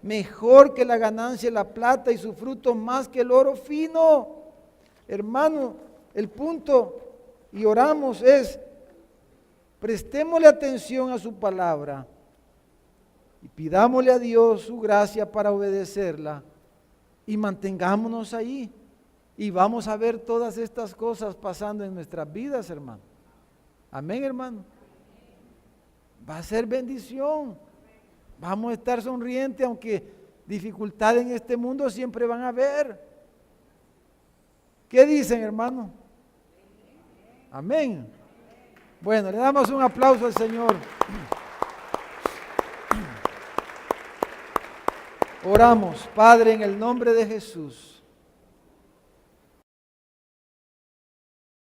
mejor que la ganancia de la plata y su fruto más que el oro fino. Hermano, el punto, y oramos, es, prestémosle atención a su palabra y pidámosle a Dios su gracia para obedecerla y mantengámonos ahí. Y vamos a ver todas estas cosas pasando en nuestras vidas, hermano. Amén, hermano. Va a ser bendición. Vamos a estar sonrientes, aunque dificultades en este mundo siempre van a haber. ¿Qué dicen, hermano? Amén. Bueno, le damos un aplauso al Señor. Oramos, Padre, en el nombre de Jesús.